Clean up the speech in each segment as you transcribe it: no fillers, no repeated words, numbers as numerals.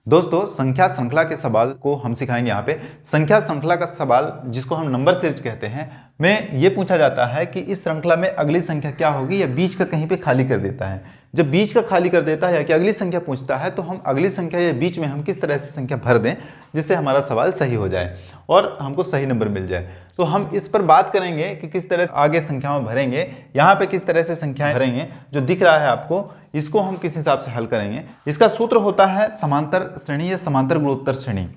दोस्तों संख्या श्रृंखला के सवाल को हम सिखाएंगे। यहाँ पे संख्या श्रृंखला का सवाल जिसको हम नंबर सीरीज कहते हैं में ये पूछा जाता है कि इस श्रृंखला में अगली संख्या क्या होगी, या बीच का कहीं पे खाली कर देता है। जब बीच का खाली कर देता है या कि अगली संख्या पूछता है तो हम अगली संख्या या बीच में हम किस तरह से संख्या भर दें जिससे हमारा सवाल सही हो जाए और हमको सही नंबर मिल जाए। तो हम इस पर बात करेंगे कि किस तरह से आगे संख्याओं भरेंगे, यहाँ पे किस तरह से संख्याएं भरेंगे। जो दिख रहा है आपको इसको हम किस हिसाब से हल करेंगे। इसका सूत्र होता है समांतर श्रेणी या समांतर गुणोत्तर श्रेणी,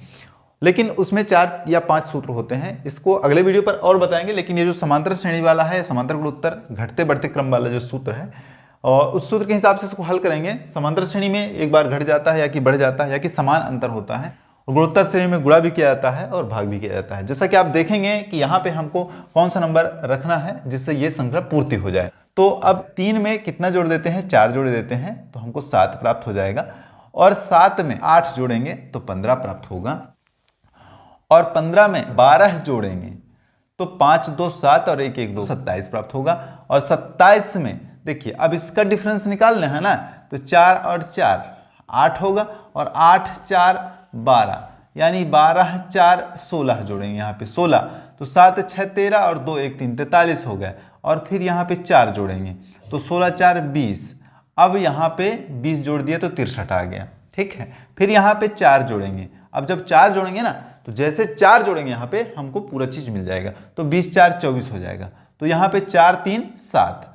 लेकिन उसमें 4 या 5 सूत्र होते हैं। इसको अगले वीडियो पर और बताएंगे, लेकिन ये जो समांतर श्रेणी वाला है, समांतर गुणोत्तर घटते बढ़ते क्रम वाला जो सूत्र है, और उस सूत्र के हिसाब से इसको हल करेंगे। समांतर श्रेणी में एक बार घट जाता है या कि बढ़ जाता है या कि समान अंतर होता है, और गुणोत्तर श्रेणी में गुणा भी किया जाता है और भाग भी किया जाता है। जैसा कि आप देखेंगे कि यहाँ पे हमको कौन सा नंबर रखना है जिससे ये श्रृंखला पूर्ति हो जाए। तो अब 3 में कितना जोड़ देते हैं, 4 जोड़ देते हैं तो हमको 7 प्राप्त हो जाएगा, और 7 में 8 जोड़ेंगे तो 15 प्राप्त होगा, और 15 में 12 जोड़ेंगे तो 5 2 7 और 1 1 2 27 प्राप्त होगा। और 27 में देखिए अब इसका डिफरेंस निकालना है ना, तो 4 और 4 8 होगा, और 8 4 12, यानी 12 4 16 जोड़ेंगे यहाँ पे 16, तो 7 6 13 और 2 1 3 43 हो गया। और फिर यहाँ पे 4 जोड़ेंगे तो 16 4 20, अब यहाँ पे 20 जोड़ दिए तो 63 आ गया। ठीक है, फिर यहाँ पे 4 जोड़ेंगे। अब जब 4 जोड़ेंगे ना, तो जैसे 4 जोड़ेंगे यहाँ पे हमको पूरा चीज मिल जाएगा, तो 20 4 24 हो जाएगा। तो यहाँ पे 4 3 7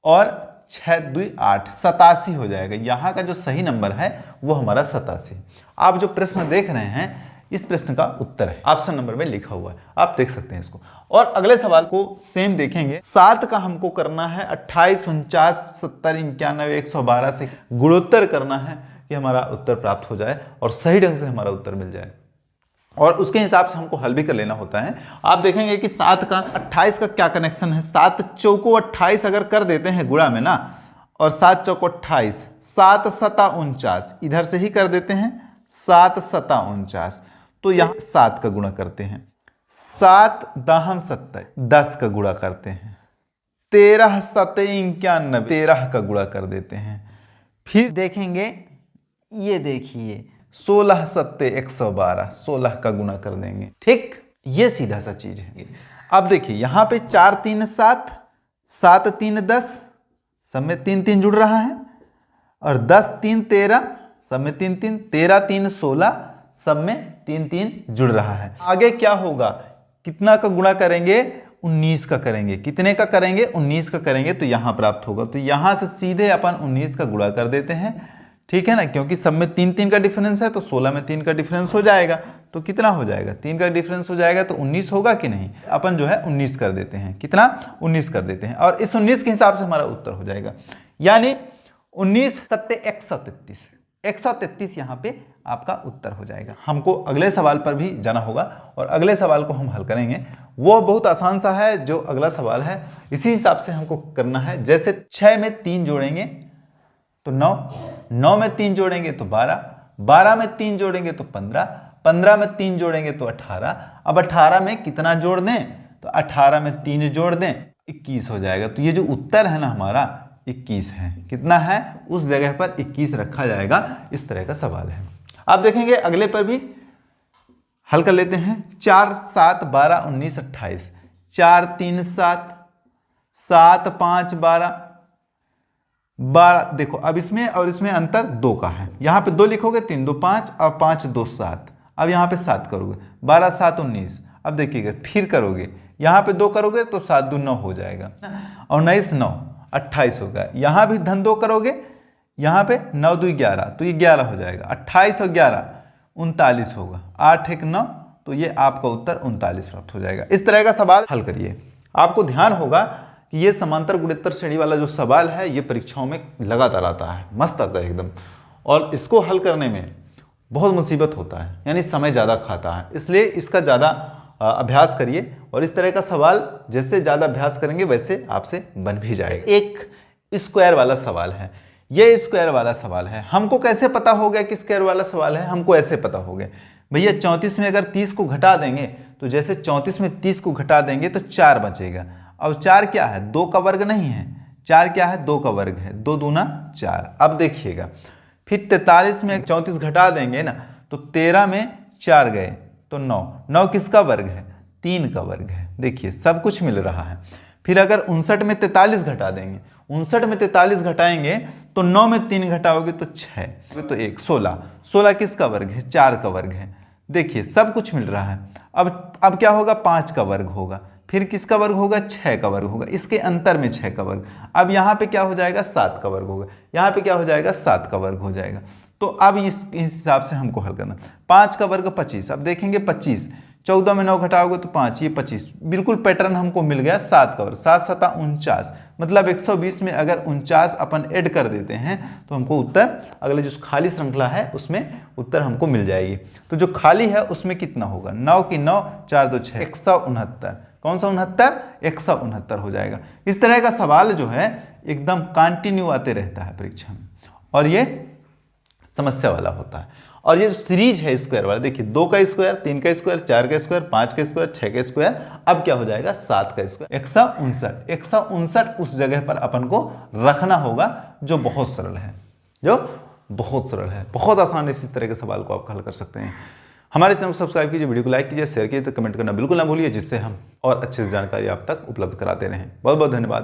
और 6 2 8 87 हो जाएगा। यहाँ का जो सही नंबर है वो हमारा 87। आप जो प्रश्न देख रहे हैं इस प्रश्न का उत्तर है, ऑप्शन नंबर में लिखा हुआ है, आप देख सकते हैं इसको। और अगले सवाल को सेम देखेंगे। 7 का हमको करना है 28 49 70 91 112 से गुणोत्तर करना है कि हमारा उत्तर प्राप्त हो जाए और सही ढंग से हमारा उत्तर मिल जाए, और उसके हिसाब से हमको हल भी कर लेना होता है। आप देखेंगे कि 7 का 28 का क्या कनेक्शन है। 7 चौको 28 अगर कर देते हैं गुणा में ना, और 7 चौको 28, 7 7 49 इधर से ही कर देते हैं, 7 7 49, तो यहाँ 7 का गुणा करते हैं, 7 दाहम 70 10 का गुणा करते हैं, 13 7 91 13 का गुणा कर देते हैं। फिर देखेंगे, ये देखिए 16 7 112 16 का गुणा कर देंगे। ठीक, ये सीधा सा चीज है। अब देखिए यहाँ पे 4 3 7 7 3 10 सब में 3 3 जुड़ रहा है, और 10 3 13 सब में 3 3 13 3 16 सब में 3 3 जुड़ रहा है। आगे क्या होगा, कितना का गुणा करेंगे, 19 का करेंगे। कितने का करेंगे, 19 का करेंगे, तो यहाँ प्राप्त होगा। तो यहाँ से सीधे अपन 19 का गुणा कर देते हैं। ठीक है ना, क्योंकि सब में 3 3 का डिफरेंस है, तो 16 में 3 का डिफरेंस हो जाएगा, तो कितना हो जाएगा, 3 का डिफरेंस हो जाएगा, तो 19 होगा कि नहीं। अपन जो है 19 कर देते हैं, कितना 19 कर देते हैं, और इस 19 के हिसाब से हमारा उत्तर हो जाएगा, यानी 19 7 133 133 यहाँ पे आपका उत्तर हो जाएगा। हमको अगले सवाल पर भी जाना होगा, और अगले सवाल को हम हल करेंगे। वो बहुत आसान सा है जो अगला सवाल है, इसी हिसाब से हमको करना है। जैसे 6 में 3 जोड़ेंगे तो 9, 9 में 3 जोड़ेंगे तो 12, 12 में 3 जोड़ेंगे तो 15, 15 में 3 जोड़ेंगे तो 18। अब 18 में कितना जोड़ दें, तो 18 में 3 जोड़ दें 21 हो जाएगा। तो ये जो उत्तर है ना हमारा 21 है। कितना है, उस जगह पर 21 रखा जाएगा। इस तरह का सवाल है। आप देखेंगे अगले पर भी हल कर लेते हैं। 4 7 12 19 28, 4 3 7 7 5 12 12। देखो अब इसमें और इसमें अंतर 2 का है। यहाँ पे 2 लिखोगे, 3 2 5 और 5 2 7। अब यहाँ पे 7 करोगे, 12 7 19। अब देखिएगा फिर करोगे, यहाँ पे 2 करोगे तो 7 2 9 हो जाएगा, और 19 9 28 होगा। यहाँ भी धन 2 करोगे, यहाँ पे 9 2 11, तो ये 11 हो जाएगा। 28 और 11 39 होगा, 8 1 9, तो ये आपका उत्तर 39 प्राप्त हो जाएगा। इस तरह का सवाल हल करिए। आपको ध्यान होगा कि ये समांतर गुणोत्तर श्रेणी वाला जो सवाल है ये परीक्षाओं में लगातार आता है, मस्त आता है एकदम, और इसको हल करने में बहुत मुसीबत होता है, यानी समय ज़्यादा खाता है। इसलिए इसका ज़्यादा अभ्यास करिए, और इस तरह का सवाल जैसे ज़्यादा अभ्यास करेंगे वैसे आपसे बन भी जाएगा। एक स्क्वायर वाला सवाल है, ये स्क्वायर वाला सवाल है। हमको कैसे पता हो गया कि स्क्वायर वाला सवाल है, हमको ऐसे पता हो गया भैया 34 में अगर 30 को घटा देंगे, तो जैसे 34 में 30 को घटा देंगे तो 4 बचेगा। अब 4 क्या है, 2 का वर्ग नहीं है, 4 क्या है, 2 का वर्ग है, 2 दूना 4। अब देखिएगा फिर 43 में 34 घटा देंगे ना, तो 13 में 4 गए तो 9। 9 किसका वर्ग है? 3 का वर्ग है। देखिए सब कुछ मिल रहा है। फिर अगर 59 में 43 घटा देंगे, 59 में 43 घटाएंगे तो 9 में 3 घटाओगे तो 6, तो 1, 16। 16 किसका वर्ग है? 4 का वर्ग है। देखिए सब कुछ मिल रहा है। अब क्या होगा? 5 का वर्ग होगा, फिर किसका वर्ग होगा? 6 का वर्ग होगा, इसके अंतर में 6 का वर्ग। अब यहाँ पे क्या हो जाएगा? 7 का वर्ग होगा, यहाँ पे क्या हो जाएगा? 7 का वर्ग हो जाएगा। तो अब इस हिसाब से हमको हल करना। 5 का वर्ग 25। अब देखेंगे 25, 14 में 9 घटाओगे तो 5, ये 25। बिल्कुल पैटर्न हमको मिल गया। 7 का वर्ग, 7 7 49, मतलब 120 में अगर 49 अपन ऐड कर देते हैं तो हमको उत्तर, अगले जो खाली श्रृंखला है उसमें उत्तर हमको मिल जाएगी। तो जो खाली है उसमें कितना होगा? 9 की 9, 4 2 6, 169। कौन सा 69? 169 हो जाएगा। इस तरह का सवाल जो है एकदम कंटिन्यू आते रहता है परीक्षा में, और ये समस्या वाला होता है। और ये जो सीरीज है स्क्वायर वाला, देखिए 2 का स्क्वायर, 3 का स्क्वायर, 4 का स्क्वायर, 5 का स्क्वायर, 6 का स्क्वायर, अब क्या हो जाएगा? 7 का स्क्वायर। 159। 159 उस जगह पर अपन को रखना होगा जो बहुत सरल है, जो बहुत सरल है। बहुत आसान इसी तरह के सवाल को आप हल कर सकते हैं। हमारे चैनल को सब्सक्राइब कीजिए, वीडियो को लाइक कीजिए, शेयर कीजिए, तो कमेंट करना बिल्कुल ना भूलिए, जिससे हम और अच्छे से जानकारी आप तक उपलब्ध कराते रहें। बहुत बहुत धन्यवाद।